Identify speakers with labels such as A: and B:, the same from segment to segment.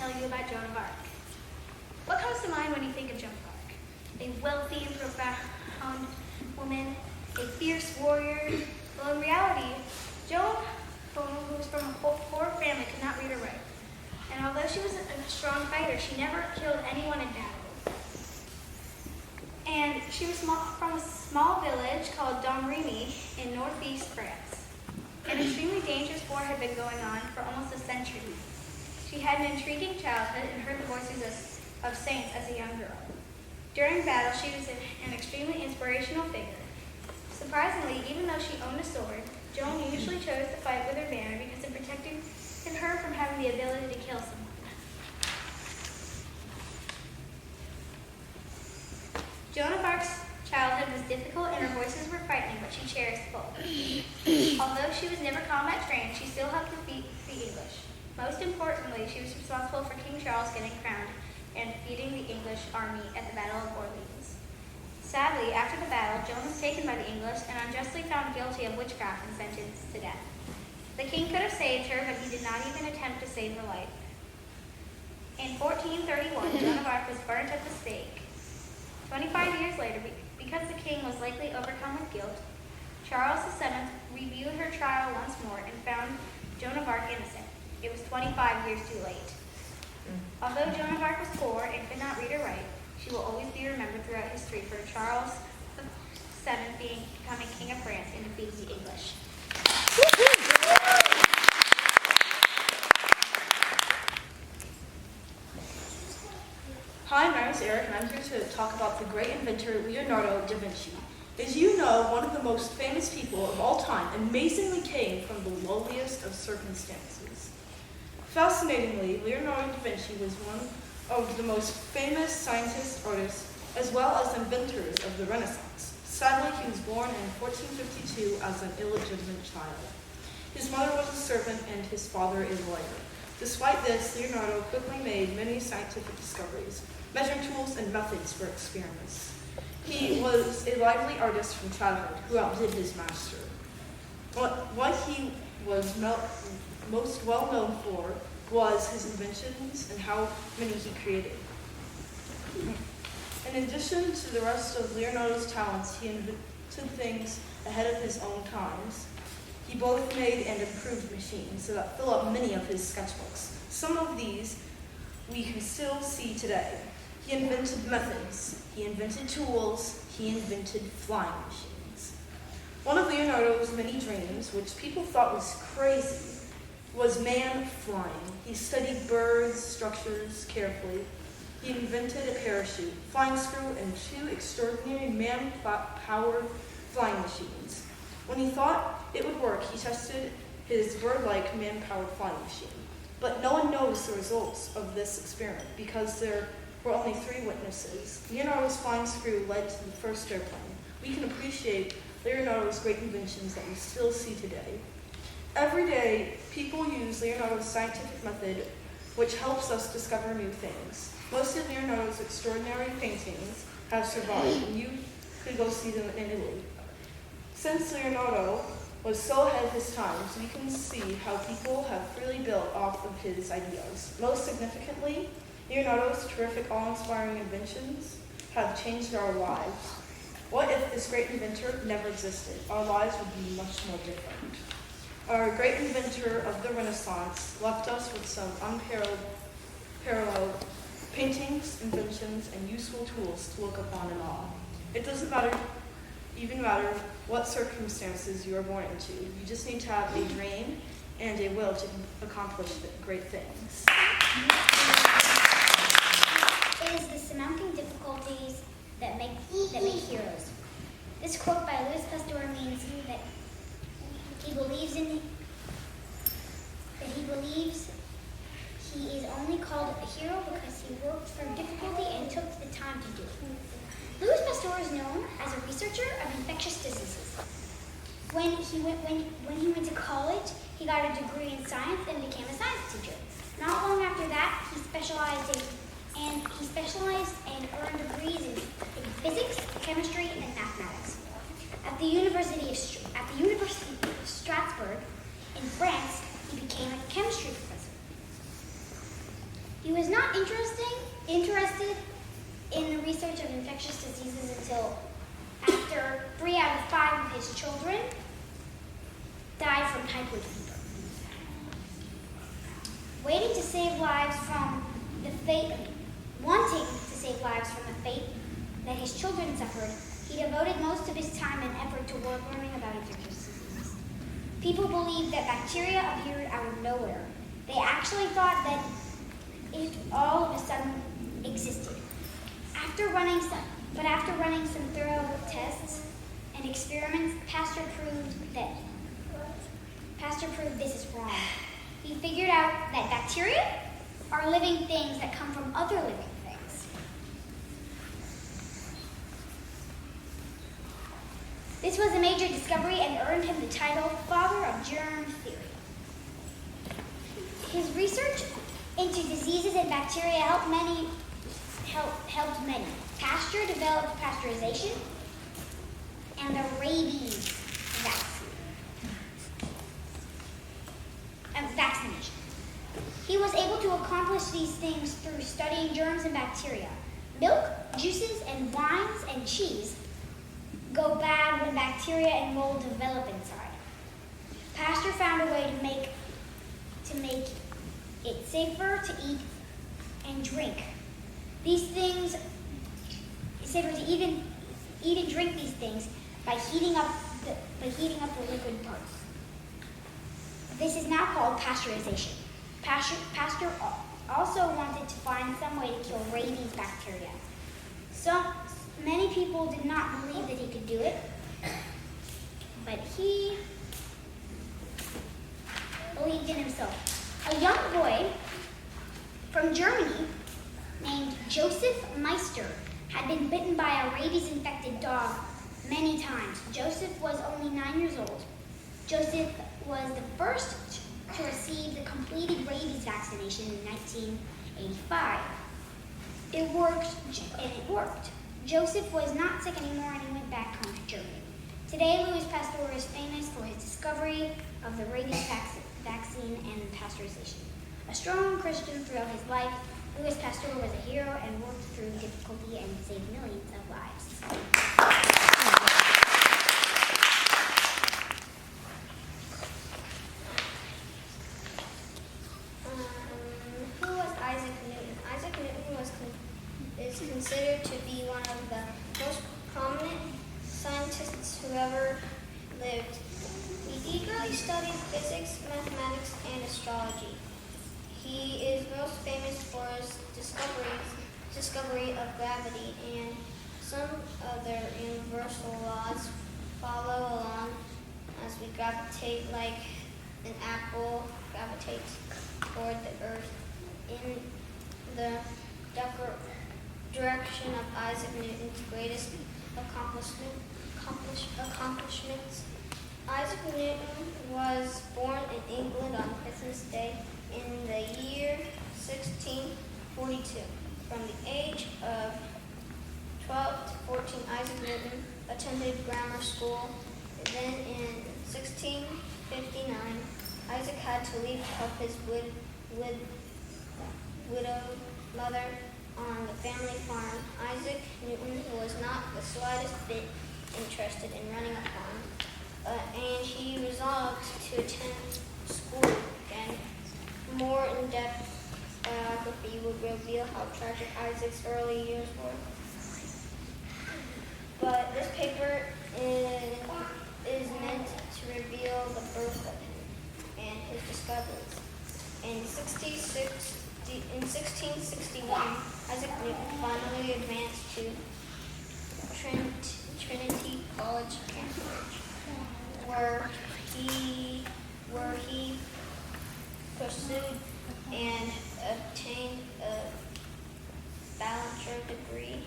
A: tell you about Joan of Arc. What comes to mind when you think of Joan of Arc? A wealthy and profound woman, a fierce warrior. Well, in reality, Joan, who was from a poor family, could not read or write. And although she was a strong fighter, she never killed anyone in battle. And she was from a small village called Domremy in northeast France. An extremely dangerous war had been going on for almost a century. She had an intriguing childhood and heard the voices of saints as a young girl. During battle, she was an extremely inspirational figure. Surprisingly, even though she owned a sword, Joan usually chose to fight with her banner because it protected her from having the ability to kill someone. Joan of Arc's childhood was difficult and her voices were frightening, but she cherished both. Although she was never combat trained, she still helped defeat the English. Most importantly, she was responsible for King Charles getting crowned and defeating the English army at the Battle of Orleans. Sadly, after the battle, Joan was taken by the English and unjustly found guilty of witchcraft and sentenced to death. The king could have saved her, but he did not even attempt to save her life. In 1431, Joan of Arc was burnt at the stake. 25 years later, because the king was likely overcome with guilt, Charles VII reviewed her trial once more and found Joan of Arc innocent. It was 25 years too late. Although Joan of Arc was poor and could not read or write, she will always be remembered throughout history for Charles VII becoming King of France and defeating the English.
B: Hi, my name is Eric, and I'm here to talk about the great inventor Leonardo da Vinci. As you know, one of the most famous people of all time amazingly came from the lowliest of circumstances. Fascinatingly, Leonardo da Vinci was one of the most famous scientists, artists, as well as inventors of the Renaissance. Sadly, he was born in 1452 as an illegitimate child. His mother was a servant and his father a lawyer. Despite this, Leonardo quickly made many scientific discoveries, measuring tools and methods for experiments. He was a lively artist from childhood who outdid his master. What he was most well known for was his inventions and how many he created. In addition to the rest of Leonardo's talents, he invented things ahead of his own times. He both made and improved machines that fill up many of his sketchbooks. Some of these we can still see today. He invented methods, he invented tools, he invented flying machines. One of Leonardo's many dreams, which people thought was crazy, was man flying. He studied birds' structures carefully. He invented a parachute, flying screw, and two extraordinary man-powered flying machines. When he thought it would work, he tested his bird-like man-powered flying machine. But no one knows the results of this experiment because there were only 3 witnesses. Leonardo's flying screw led to the first airplane. We can appreciate Leonardo's great inventions that we still see today. Every day, people use Leonardo's scientific method, which helps us discover new things. Most of Leonardo's extraordinary paintings have survived, and you could go see them in Italy. Since Leonardo was so ahead of his times, we can see how people have freely built off of his ideas. Most significantly, Leonardo's terrific, awe-inspiring inventions have changed our lives. What if this great inventor never existed? Our lives would be much more different. Our great inventor of the Renaissance left us with some unparalleled paintings, inventions, and useful tools to look upon in awe. It doesn't even matter what circumstances you are born into. You just need to have a dream and a will to accomplish great things.
C: It is the surmounting difficulties that make heroes. This quote by Louis Pasteur means that he believes he is only called a hero because he worked through difficulty and took the time to do it. Louis Pasteur is known as a researcher of infectious diseases. When he went to college, he got a degree in science and became a science teacher. Not long after that, he specialized and earned degrees in physics, chemistry, and mathematics. At the University of Strasbourg in France, he became a chemistry professor. He was typhoid fever. Wanting to save lives from the fate that his children suffered, he devoted most of his time and effort to learning about infectious diseases. People believed that bacteria appeared out of nowhere. They actually thought that it all of a sudden existed. After running some thorough tests and experiments, Pasteur proved this is wrong. He figured out that bacteria are living things that come from other living things. This was a major discovery and earned him the title Father of Germ Theory. His research into diseases and bacteria helped many. Pasteur developed pasteurization and the rabies vaccination. He was able to accomplish these things through studying germs and bacteria. Milk, juices, and wines and cheese go bad when bacteria and mold develop inside. Pasteur found a way to make it safer to eat and drink. These things, it's safer to eat and drink these things by heating up the liquid parts. This is now called pasteurization. Pasteur also wanted to find some way to kill rabies bacteria. Many people did not believe that he could do it, but he believed in himself. A young boy from Germany named Joseph Meister had been bitten by a rabies-infected dog many times. Joseph was only 9 years old. Joseph was the first to receive the completed rabies vaccination in 1985. It worked. Joseph was not sick anymore and he went back home to Germany. Today, Louis Pasteur is famous for his discovery of the rabies vaccine and pasteurization. A strong Christian throughout his life, Louis Pasteur was a hero and worked through difficulty and saved millions of lives.
A: Who was Isaac Newton? Isaac Newton is considered to be one of the most prominent scientists who ever lived. He eagerly studied physics, mathematics, and astrology. He is most famous for his discovery of gravity, and some other universal laws follow along as we gravitate, like an apple gravitates toward the earth. In the direction of Isaac Newton's greatest accomplishments. Isaac Newton was born in England on Christmas Day in the year 1642. From the age of 12 to 14, Isaac Newton attended grammar school. Then in 1659, Isaac had to leave to help his widowed mother on the family farm. Isaac Newton was not the slightest bit interested in running a farm, and he resolved to attend school again. More in-depth biography would reveal how tragic Isaac's early years were. But this paper is meant to reveal the birth of him and his discoveries. In 1661, Isaac Newton finally advanced to Trinity College, Cambridge, where he pursued and obtained a bachelor's degree.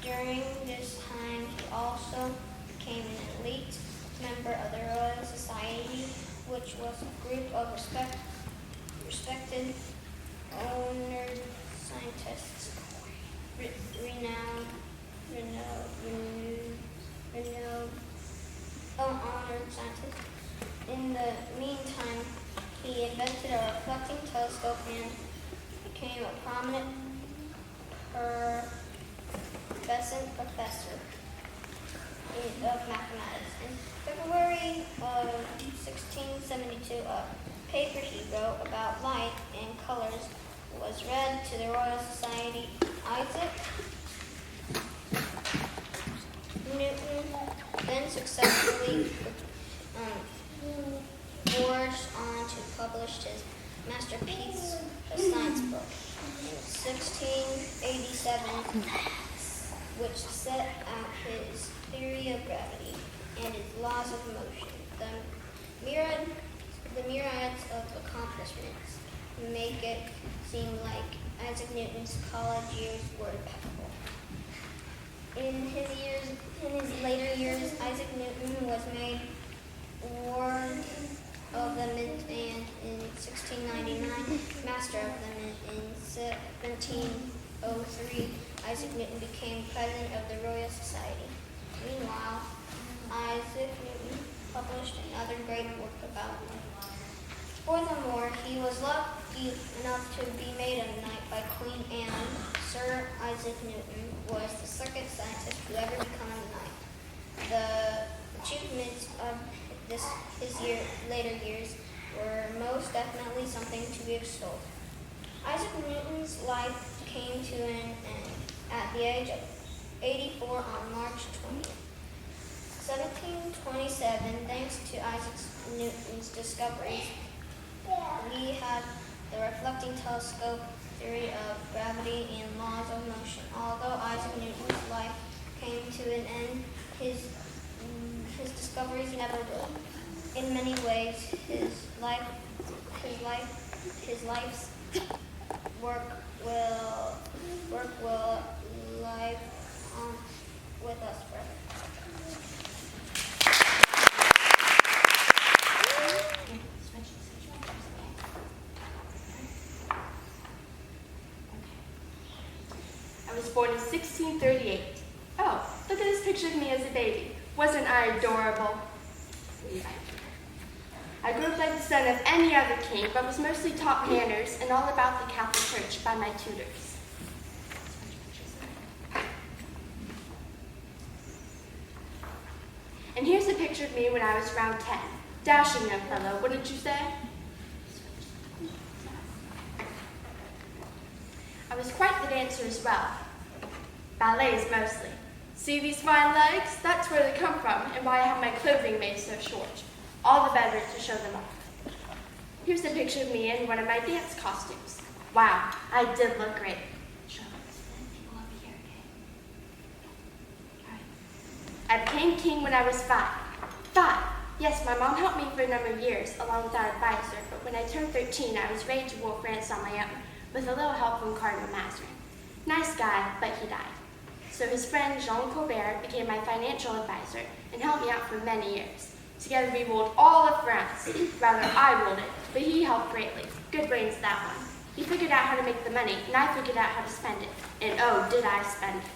A: During this time, he also became an elite member of the Royal Society, which was a group of respected, honored scientists, honored scientists. In the meantime, he invented a reflecting telescope and became a prominent professor of mathematics. In February of
D: colors was read to the Royal Society. Isaac Newton then successfully forged on to publish his masterpiece, the science book, in 1687, which set out his theory of gravity and its laws of motion. The myriads of accomplishments make it seem like Isaac Newton's college years were impeccable. In his later years, Isaac Newton was made Ward of the Mint and in 1699, Master of the Mint. In 1703, Isaac Newton became President of the Royal Society. Meanwhile, Isaac Newton published another great work about life. Furthermore, he was lucky enough to be made a knight by Queen Anne. Sir Isaac Newton was the second scientist to ever become a knight. The achievements of his later years were most definitely something to be extolled. Isaac Newton's life came to an end at the age of 84 on March 20th. 1727, thanks to Isaac Newton's discoveries, we had the reflecting telescope, theory of gravity, and laws of motion. Although Isaac Newton's life came to an end, his discoveries never will. In many ways, his life's work will live on with us forever.
E: I was born in 1638. Oh, look at this picture of me as a baby. Wasn't I adorable? I grew up like the son of any other king, but was mostly taught manners and all about the Catholic Church by my tutors. And here's a picture of me when I was around 10. Dashing young fellow, wouldn't you say? I was quite the dancer as well. Ballets mostly. See these fine legs? That's where they come from and why I have my clothing made so short. All the better to show them off. Here's a picture of me in one of my dance costumes. Wow, I did look great. I became king when I was 5. 5. Yes, my mom helped me for a number of years, along with our advisor, but when I turned 13, I was ready to rule France on my own, with a little help from Cardinal Mazarin. Nice guy, but he died. So his friend Jean Colbert became my financial advisor and helped me out for many years. Together we ruled all of France. Rather, I ruled it, but he helped greatly. Good brains, that one. He figured out how to make the money, and I figured out how to spend it. And oh, did I spend it.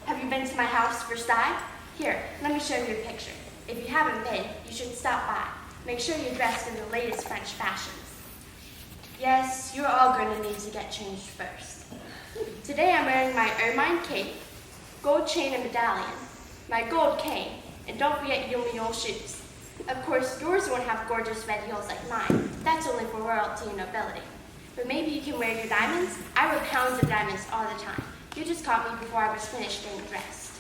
E: Have you been to my house, Versailles? Here, let me show you a picture. If you haven't been, you should stop by. Make sure you're dressed in the latest French fashions. Yes, you're all going to need to get changed first. Today I'm wearing my ermine cape, gold chain and medallion, my gold cane, and don't forget your mule shoes. Of course, yours won't have gorgeous red heels like mine. That's only for royalty and nobility. But maybe you can wear your diamonds? I wear pounds of diamonds all the time. You just caught me before I was finished getting dressed.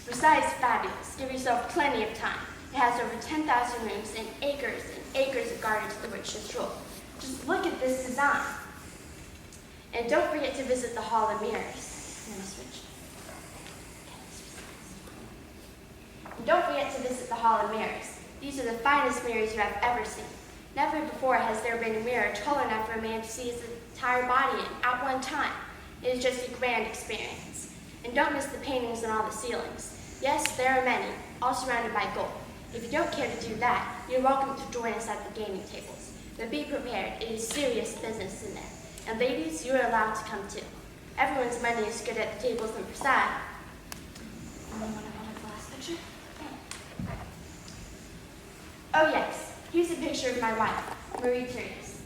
E: Versailles is fabulous. Give yourself plenty of time. It has over 10,000 rooms and acres of gardens through which to stroll. Just look at this design. And don't forget to visit the Hall of Mirrors. And don't forget to visit the Hall of Mirrors. These are the finest mirrors you have ever seen. Never before has there been a mirror tall enough for a man to see his entire body in at one time. It is just a grand experience. And don't miss the paintings on all the ceilings. Yes, there are many, all surrounded by gold. If you don't care to do that, you're welcome to join us at the gaming tables. But be prepared, it is serious business in there. And ladies, you are allowed to come too. Everyone's money is good at the tables in Versailles. Oh yes, here's a picture of my wife, Marie Therese.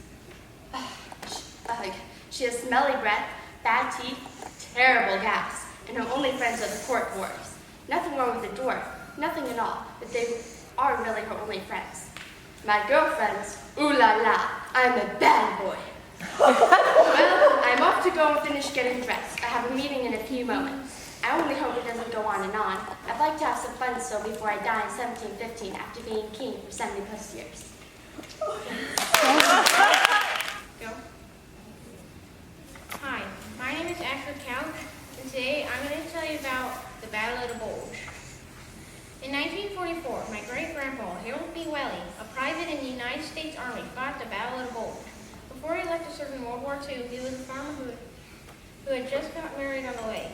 E: She has smelly breath, bad teeth, terrible gas, and her only friends are the court dwarfs. Nothing wrong with the dwarf, nothing at all, but they are really her only friends. My girlfriends, ooh la la, I'm a bad boy. Well, I'm off to go and finish getting dressed. I have a meeting in a few moments. I only hope it doesn't go on and on. I'd like to have some fun still before I die in 1715 after being king for 70 plus years.
F: Hi, my name is Ashford Couch, and today I'm going to tell you about the Battle of the Bulge. In 1944, my great-grandpa, Harold B. Welly, a private in the United States Army, fought the Battle of the Bulge. Before he left to serve in World War II, he was a farmer who had just got married on the way,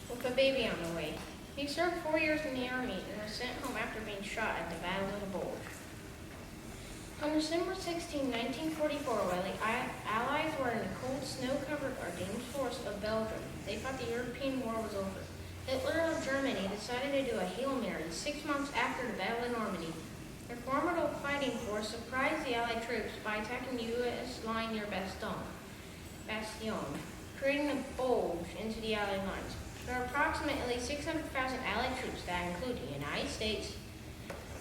F: with a baby on the way. He served 4 years in the Army and was sent home after being shot at the Battle of the Bulge. On December 16, 1944, while the Allies were in the cold, snow-covered Ardennes forests of Belgium, they thought the European war was over. Hitler of Germany decided to do a Hail Mary 6 months after the Battle of Normandy. Their formidable fighting force surprised the Allied troops by attacking the U.S. line near Bastion, creating a bulge into the Allied lines. There are approximately 600,000 Allied troops that include the United States,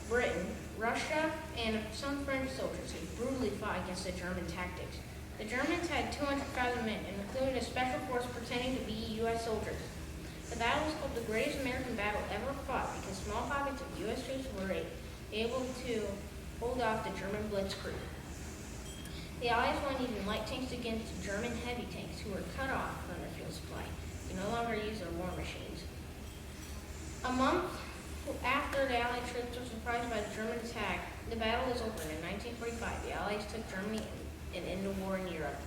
F: Britain, Russia, and some French soldiers who brutally fought against the German tactics. The Germans had 200,000 men, including a special force pretending to be U.S. soldiers. The battle was called the greatest American battle ever fought because small pockets of U.S. troops were able to hold off the German blitzkrieg. The Allies won using light tanks against German heavy tanks who were cut off from their fuel supply. They no longer used their war machines. A month after the Allied troops were surprised by the German attack, the battle was over. In 1945, the Allies took Germany and ended the war in Europe.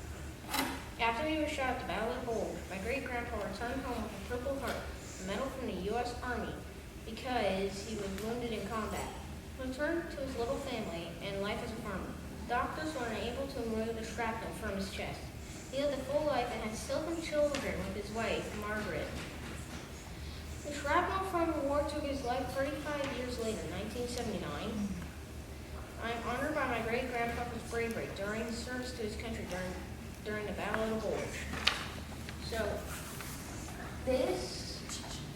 F: After he was shot at the Battle of the Bulge, my great-grandpa returned home with a Purple Heart, a medal from the U.S. Army, because he was wounded in combat. He returned to his little family and life as a farmer. Doctors were unable to remove the shrapnel from his chest. He lived a full life and had 7 children with his wife, Margaret. The shrapnel from the war took his life 35 years later, 1979. I am honored by my great-grandpa's bravery during his service to his country during the Battle of the Bulge. So, these,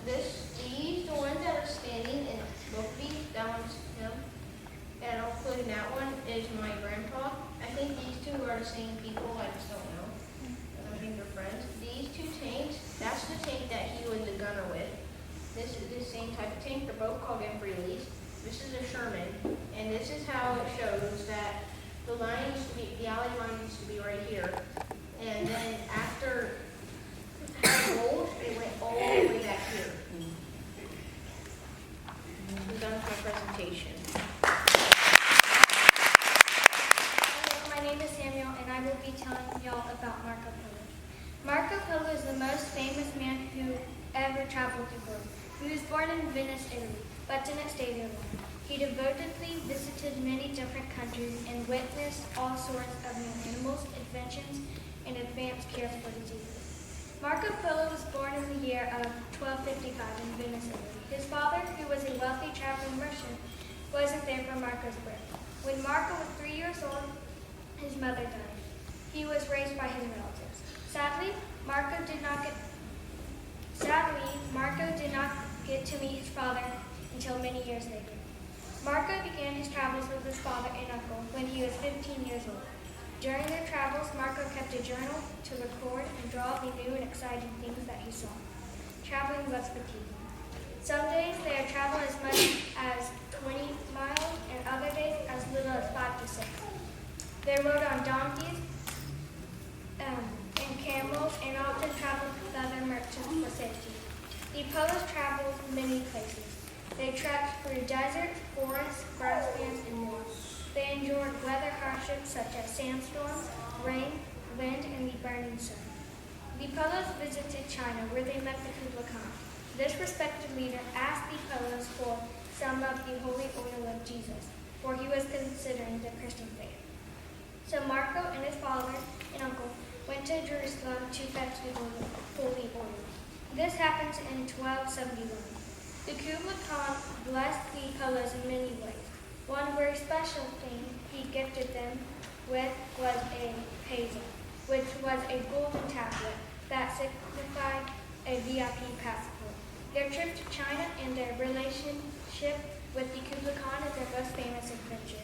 F: the ones that are standing in both of these, that one's him, and including that one is my grandpa. I think these two are the same people, I just don't know. I think they're friends. These 2 tanks, that's the tank that he was the gunner with. This is the same type of tank. They're both called M3s. This is a Sherman, and this is how it shows that the line used to be, the Allied line used to be right here, and then after the Bulge, it went all the way back here. I'm done with my presentation.
G: Hello, my name is Samuel, and I will be telling y'all about Marco Polo. Marco Polo is the most famous man who ever traveled the world. He was born in Venice, Italy, but didn't stay there long. He devotedly visited many different countries and witnessed all sorts of new animals, inventions, and advanced cures for diseases. Marco Polo was born in the year of 1255 in Venice, Italy. His father, who was a wealthy traveling merchant, wasn't there for Marco's birth. When Marco was 3 years old, his mother died. He was raised by his relatives. Sadly, Marco did not get to meet his father until many years later. Marco began his travels with his father and uncle when he was 15 years old. During their travels, Marco kept a journal to record and draw the new and exciting things that he saw. Traveling was fatiguing. Some days they had traveled as much as 20 miles and other days as little as 5 to 6. They rode on donkeys and camels and often traveled with other merchants for safety. The Polos traveled many places. They trekked through deserts, forests, grasslands, and more. They endured weather hardships such as sandstorms, rain, wind, and the burning sun. The Polos visited China, where they met the Kublai Khan. This respected leader asked the Polos for some of the holy oil of Jesus, for he was considering the Christian faith. So Marco and his father and uncle went to Jerusalem to fetch the holy oil. This happened in 1271. The Kublai Khan blessed the Polos in many ways. One very special thing he gifted them with was a pazen, which was a golden tablet that signified a VIP passport. Their trip to China and their relationship with the Kublai Khan is their most famous adventure.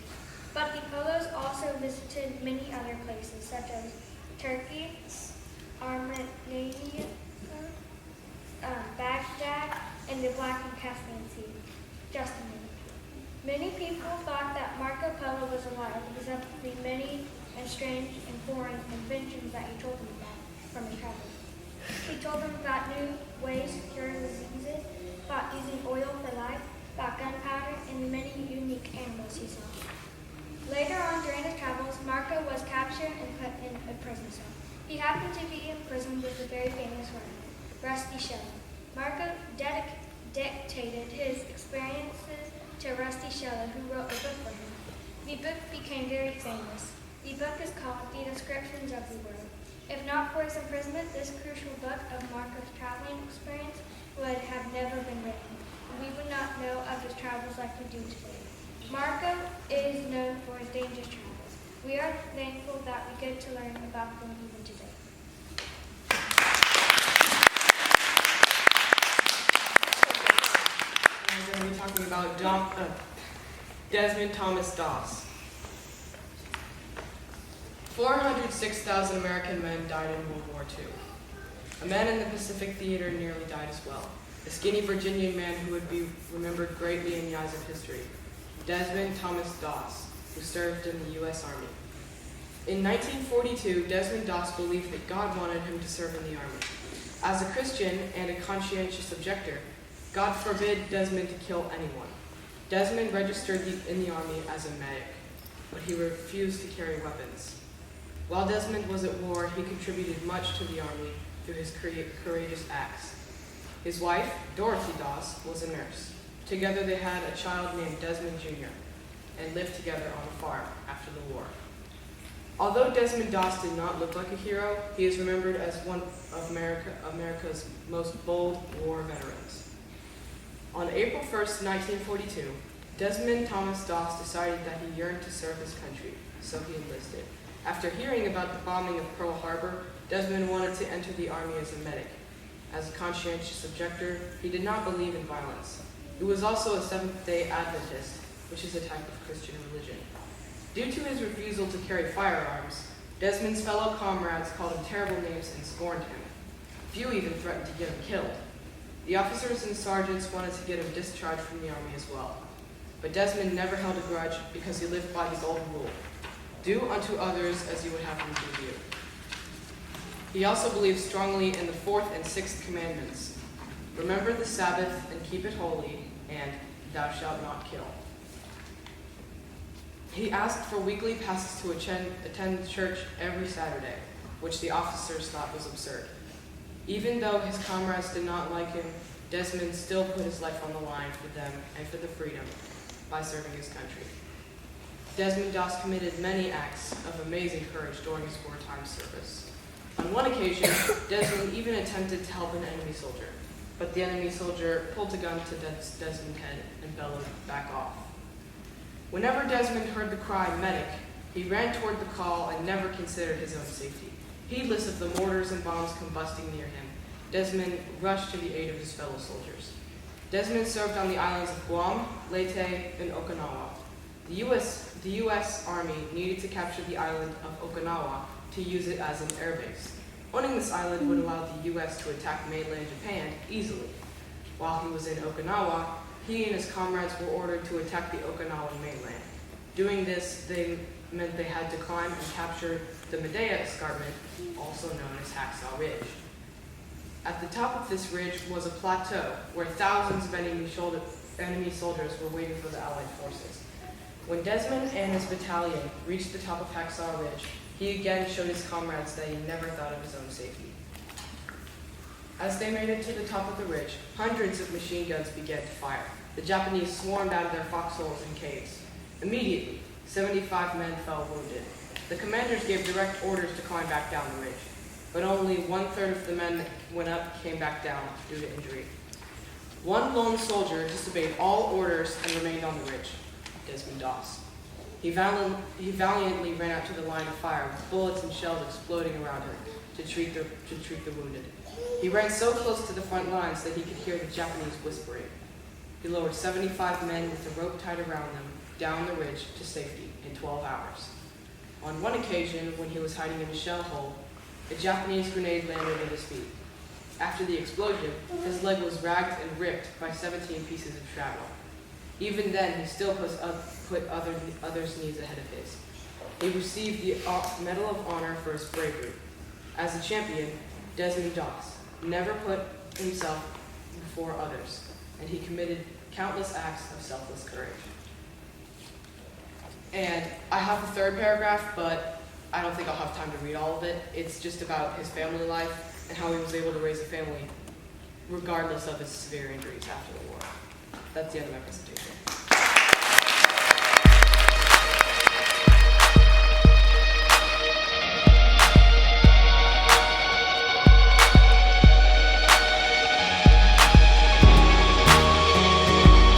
G: But the Polos also visited many other places, such as Turkey, Armenia, Baghdad, and the Black and Caspian Sea. Just a minute. Many people thought that Marco Polo was a liar because of the many and strange and foreign inventions that he told them about from his travels. He told them about new ways to cure diseases, about using oil for life, about gunpowder, and the many unique animals he saw. Later on during his travels, Marco was captured and put in a prison cell. He happened to be imprisoned with a very famous writer, Rusty Shelley. Marco dictated his experiences to Rusty Shelley, who wrote a book for him. The book became very famous. The book is called The Descriptions of the World. If not for his imprisonment, this crucial book of Marco's traveling experience would have never been written. We would not know of his travels like we do today. Marco is known for his dangerous travels. We are thankful that we get to learn about them even today.
H: We're going to be talking about Desmond Thomas Doss. 406,000 American men died in World War II. A man in the Pacific Theater nearly died as well. A skinny Virginian man who would be remembered greatly in the eyes of history. Desmond Thomas Doss, who served in the U.S. Army. In 1942, Desmond Doss believed that God wanted him to serve in the Army. As a Christian and a conscientious objector, God forbid Desmond to kill anyone. Desmond registered in the Army as a medic, but he refused to carry weapons. While Desmond was at war, he contributed much to the Army through his courageous acts. His wife, Dorothy Doss, was a nurse. Together they had a child named Desmond Jr. and lived together on a farm after the war. Although Desmond Doss did not look like a hero, he is remembered as one of America's most bold war veterans. On April 1st, 1942, Desmond Thomas Doss decided that he yearned to serve his country, so he enlisted. After hearing about the bombing of Pearl Harbor, Desmond wanted to enter the Army as a medic. As a conscientious objector, he did not believe in violence. He was also a Seventh-day Adventist, which is a type of Christian religion. Due to his refusal to carry firearms, Desmond's fellow comrades called him terrible names and scorned him. Few even threatened to get him killed. The officers and sergeants wanted to get him discharged from the Army as well. But Desmond never held a grudge because he lived by the golden rule: do unto others as you would have them do to you. He also believed strongly in the 4th and 6th commandments: remember the Sabbath and keep it holy, and thou shalt not kill. He asked for weekly passes to attend church every Saturday, which the officers thought was absurd. Even though his comrades did not like him, Desmond still put his life on the line for them and for the freedom by serving his country. Desmond Doss committed many acts of amazing courage during his wartime service. On one occasion, Desmond even attempted to help an enemy soldier, but the enemy soldier pulled a gun to Desmond's head and bellowed, "Back off." Whenever Desmond heard the cry, "medic," he ran toward the call and never considered his own safety. Heedless of the mortars and bombs combusting near him, Desmond rushed to the aid of his fellow soldiers. Desmond served on the islands of Guam, Leyte, and Okinawa. The U.S. Army needed to capture the island of Okinawa to use it as an airbase. Owning this island would allow the U.S. to attack mainland Japan easily. While he was in Okinawa, he and his comrades were ordered to attack the Okinawan mainland. Doing this, meant they had to climb and capture the Medea Escarpment, also known as Hacksaw Ridge. At the top of this ridge was a plateau where thousands of enemy soldiers were waiting for the Allied forces. When Desmond and his battalion reached the top of Hacksaw Ridge, he again showed his comrades that he never thought of his own safety. As they made it to the top of the ridge, hundreds of machine guns began to fire. The Japanese swarmed out of their foxholes and caves. Immediately, 75 men fell wounded. The commanders gave direct orders to climb back down the ridge, but only 1/3 of the men that went up came back down due to injury. One lone soldier disobeyed all orders and remained on the ridge: Desmond Doss. He valiantly ran out to the line of fire with bullets and shells exploding around him to treat the wounded. He ran so close to the front lines that he could hear the Japanese whispering. He lowered 75 men with a rope tied around them down the ridge to safety in 12 hours. On one occasion, when he was hiding in a shell hole, a Japanese grenade landed at his feet. After the explosion, his leg was ragged and ripped by 17 pieces of shrapnel. Even then, he still put others' needs ahead of his. He received the Medal of Honor for his bravery. As a champion, Desmond Doss never put himself before others, and he committed countless acts of selfless courage. And I have the third paragraph, but I don't think I'll have time to read all of it. It's just about his family life and how he was able to raise a family regardless of his severe injuries after the war. That's the end of my presentation.